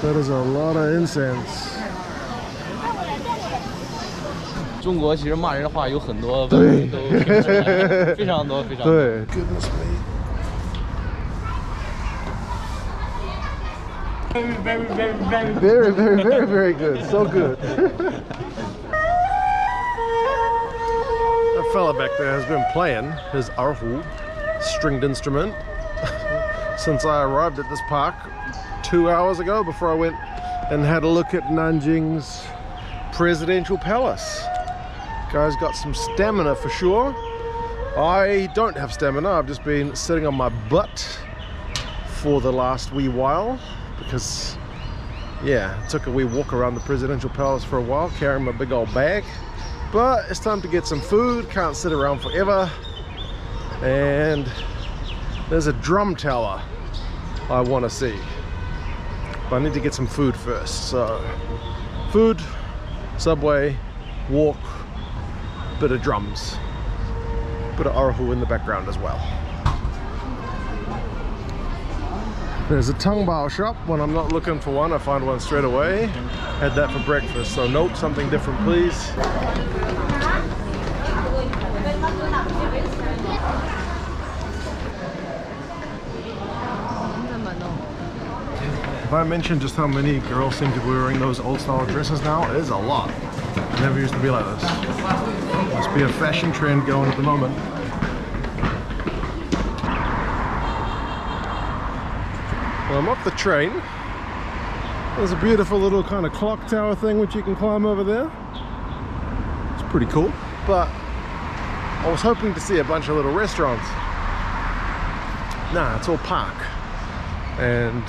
That is a lot of incense. 中国其实骂人的话有很多，对，都听不出来，非常多，非常多。对 ，Goodness me. Very good. So good. That fella back there has been playing his erhu stringed instrument since I arrived at this park 2 hours ago before I went and had a look at Nanjing's Presidential Palace. Guy's got some stamina for sure. I don't have stamina. I've just been sitting on my butt for the last wee while because, yeah, took a wee walk around the Presidential Palace for a while, carrying my big old bag. But it's time to get some food. Can't sit around forever. And there's a drum tower I want to see. But I need to get some food first. So, food, subway, walk, bit of drums, bit of erhu in the background as well. There's a tangbao shop. When I'm not looking for one, I find one straight away. Had that for breakfast. So note something different, please. If I mentioned just how many girls seem to be wearing those old style dresses now, it is a lot. It never used to be like this. Must be a fashion trend going at the moment. Well, I'm off the train. There's a beautiful little kind of clock tower thing which you can climb over there. It's pretty cool. But I was hoping to see a bunch of little restaurants. Nah, it's all park. And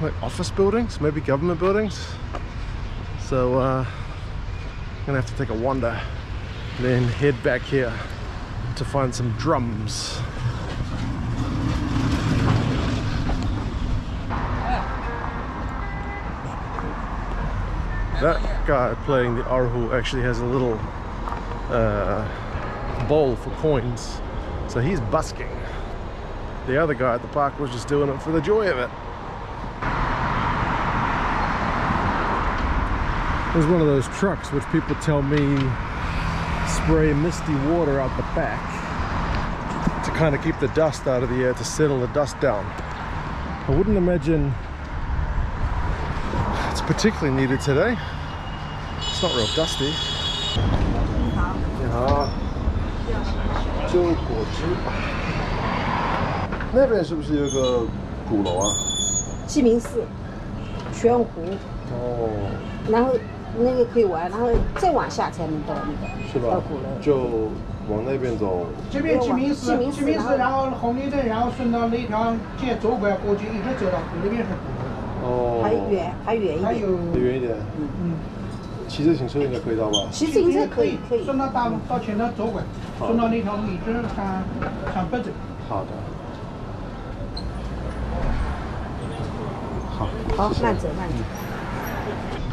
like office buildings, maybe government buildings. So I'm gonna have to take a wander, then head back here to find some drums. That guy playing the erhu actually has a little bowl for coins, so he's busking. The other guy at the park was just doing it for the joy of it. There's one of those trucks which people tell me spray misty water out the back to kind of keep the dust out of the air, to settle the dust down. I wouldn't imagine it's particularly needed today. It's not real dusty. Yeah. 就果汁。那边是不是有个鼓楼啊？鸡鸣寺、玄湖。哦。然后那个可以玩，然后再往下才能到那个。是吧？鼓楼。就往那边走。这边鸡鸣寺，然后红绿灯，然后顺到那条街左拐过去，一直走到那边是鼓楼。哦。还远一点。还远一点。嗯。骑自行车应该可以到吧？骑自行车可以。顺到大路到前头左拐，顺到那条路一直向北走。好的。好，慢走慢走。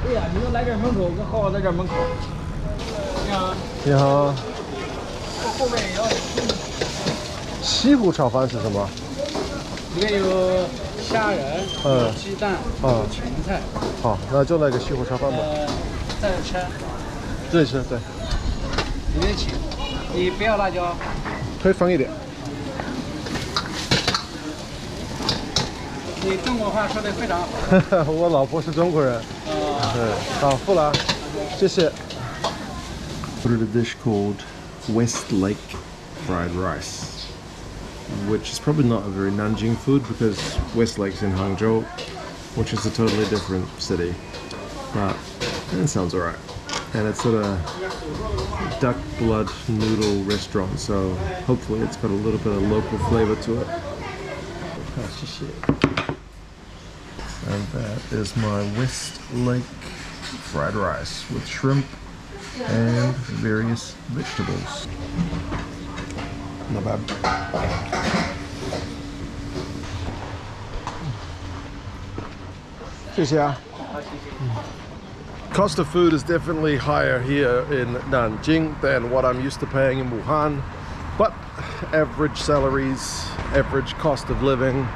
对呀，你就来这门口，跟浩浩在这门口。你好。你好。后面也要。西湖炒饭是什么？里面有虾仁，有鸡蛋，有芹菜。好，那就来个西湖炒饭吧。再吃。对，吃对。里面请，你不要辣椒。可以放一点。你中国话说的非常好。我老婆是中国人。对，好，付了，谢谢。Ordered a dish called West Lake fried rice, which is probably not a very Nanjing food because West Lake's in Hangzhou, which is a totally different city. But it sounds alright. And it's at a duck blood noodle restaurant, so hopefully it's got a little bit of local flavor to it. And that is my West Lake fried rice with shrimp and various vegetables. Not bad. Cost of food is definitely higher here in Nanjing than what I'm used to paying in Wuhan, but average salaries, average cost of living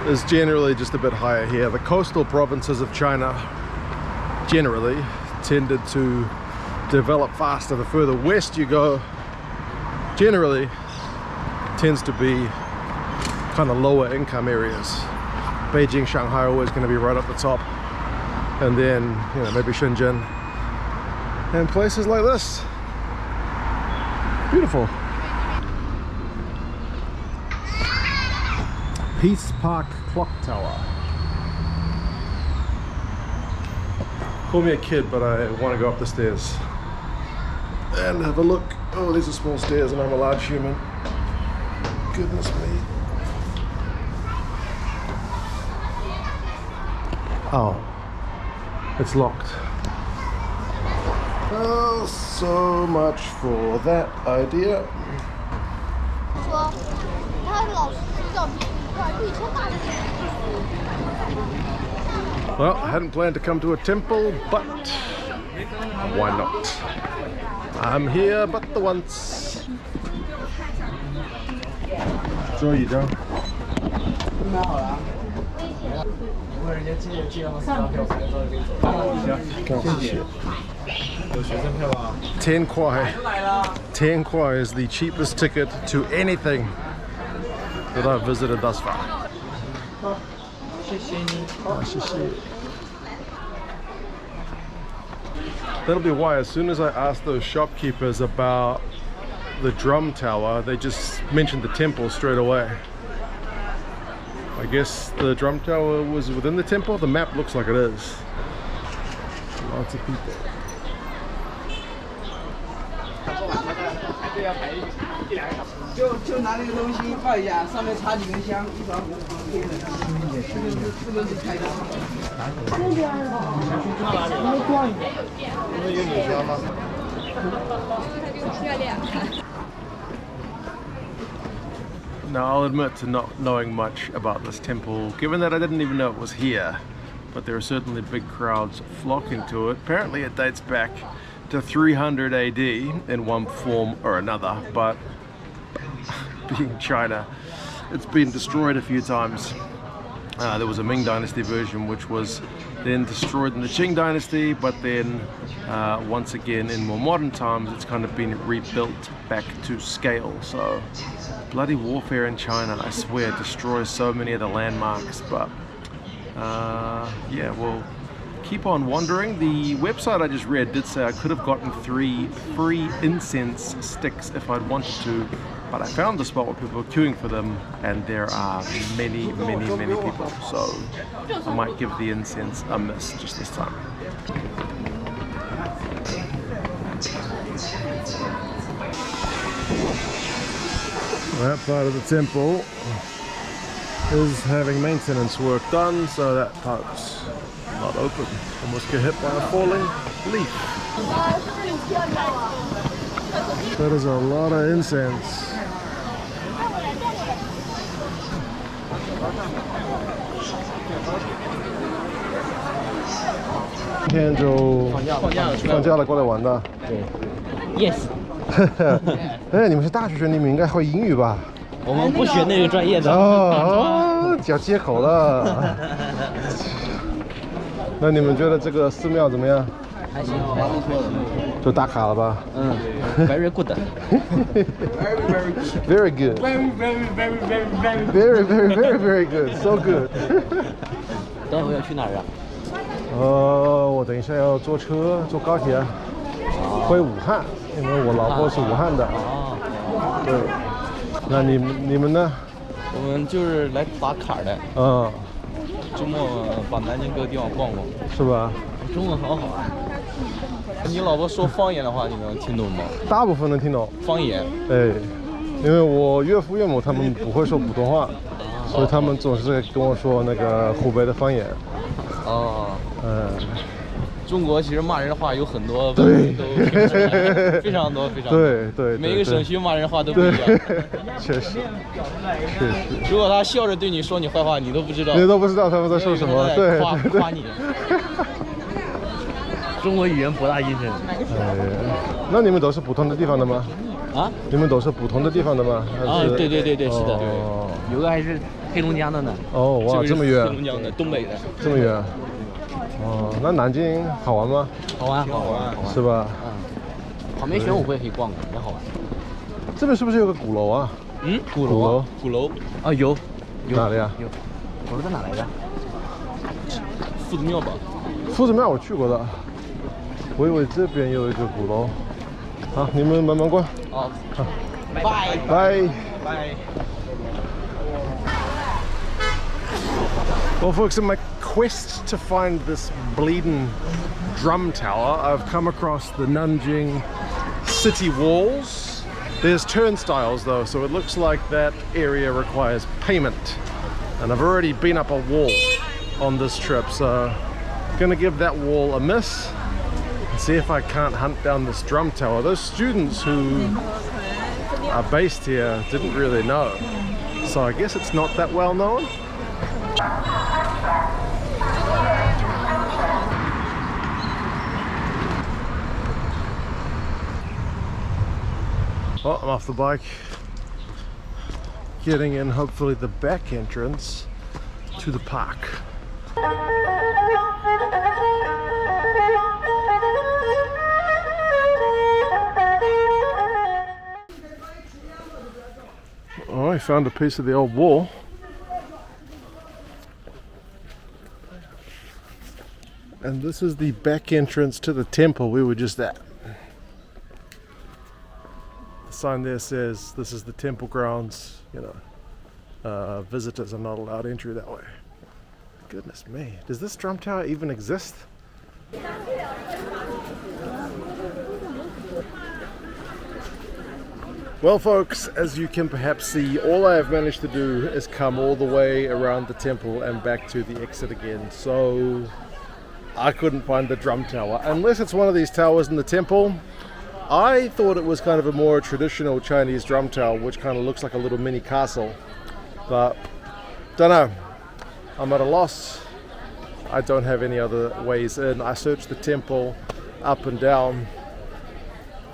is generally just a bit higher here. The coastal provinces of China generally tended to develop faster. The further west you go, generally tends to be kind of lower income areas. Beijing, Shanghai are always going to be right up the top, and then, you know, maybe Shenzhen and places like this. Beautiful. Peace Park Clock Tower. Call me a kid, but I want to go up the stairs and have a look. Oh, these are small stairs and I'm a large human. Goodness me. Oh, it's locked. Oh, so much for that idea. Well, I hadn't planned to come to a temple, but why not? I'm here but the once. 桌椅张。买好了。问人家寄让他撕张票，随便照着给你走。行，谢谢。有学生票吗？10 kwai. 10 kwai is the cheapest ticket to anything that I've visited thus far. 好，谢谢你。好，谢谢。That'll be why as soon as I asked those shopkeepers about the drum tower, they just mentioned the temple straight away. I guess the drum tower was within the temple. The map looks like it is. Lots of people. 就拿那个东西放一下，上面插几根香，120。这个是开的。那边没关。那有女香吗？漂亮。 Now, I'll admit to not knowing much about this temple, given that I didn't even know it was here, but there are certainly big crowds flocking to it. Apparently it dates back to 300 AD in one form or another, but being China, it's been destroyed a few times. There was a Ming Dynasty version which was then destroyed in the Qing Dynasty, but then once again in more modern times it's kind of been rebuilt back to scale. So bloody warfare in China, I swear, destroys so many of the landmarks, but yeah, we'll keep on wandering. The website I just read did say I could have gotten 3 free incense sticks if I'd wanted to, but I found the spot where people are queuing for them, and there are many people, so I might give the incense a miss just this time. That part of the temple is having maintenance work done, so that part's not open. Almost get hit by a falling leaf. That is a lot of incense. Yes. 哎，你们是大学生，你们应该会英语吧？我们不学那个专业的。哦，讲接口了。那你们觉得这个寺庙怎么样？还行，还不错的。就打卡了吧？嗯 ，very good。Very good. Very good. So good. 等会儿要去哪儿啊？我等一下要坐车，坐高铁回武汉，因为我老婆是武汉的。哦。对。那你们呢？我们就是来打卡的。嗯。周末把南京各个地方逛逛。是吧？中文很好啊。你老婆说方言的话，你能听懂吗？大部分能听懂。方言。哎，因为我岳父岳母他们不会说普通话，所以他们总是跟我说那个湖北的方言。哦。中国其实骂人的话有很多，对，非常多。对，每一个省区骂人的话都不一样。确实。如果他笑着对你说你坏话，你都不知道。你都不知道他们在说什么，对，夸你。中国语言博大精深。那你们都是不同的地方的吗？啊？你们都是不同的地方的吗？啊，对，是的。有个还是黑龙江的呢。哦，哇，这么远，黑龙江的，东北的。这么远。哦，那南京好玩吗？好玩，好玩，是吧？嗯。旁边玄武会可以逛逛，也好玩。这边是不是有个鼓楼啊？嗯，鼓楼啊，有。哪里啊？有。鼓楼在哪来着？夫子庙吧。夫子庙我去过的，我以为这边有一个鼓楼。好，你们慢慢逛。好，好，拜拜。拜。 Well, folks, in my quest to find this bleeding drum tower, I've come across the Nanjing city walls. There's turnstiles though, so it looks like that area requires payment. And I've already been up a wall on this trip, so I'm gonna give that wall a miss and see if I can't hunt down this drum tower. Those students who are based here didn't really know, so I guess it's not that well known. Oh, I'm off the bike, getting in hopefully the back entrance to the park. Oh, I found a piece of the old wall. And this is the back entrance to the temple we were just at. The sign there says this is the temple grounds, you know, visitors are not allowed entry that way. Goodness me, does this drum tower even exist? Well folks, as you can perhaps see, all I have managed to do is come all the way around the temple and back to the exit again. So I couldn't find the drum tower, unless it's one of these towers in the temple. I thought it was kind of a more traditional Chinese drum tower, which kind of looks like a little mini castle, but don't know. I'm at a loss. I don't have any other ways in. I searched the temple up and down,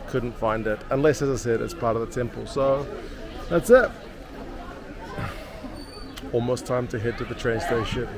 couldn't find it, unless, as I said, it's part of the temple. So that's it. Almost time to head to the train station.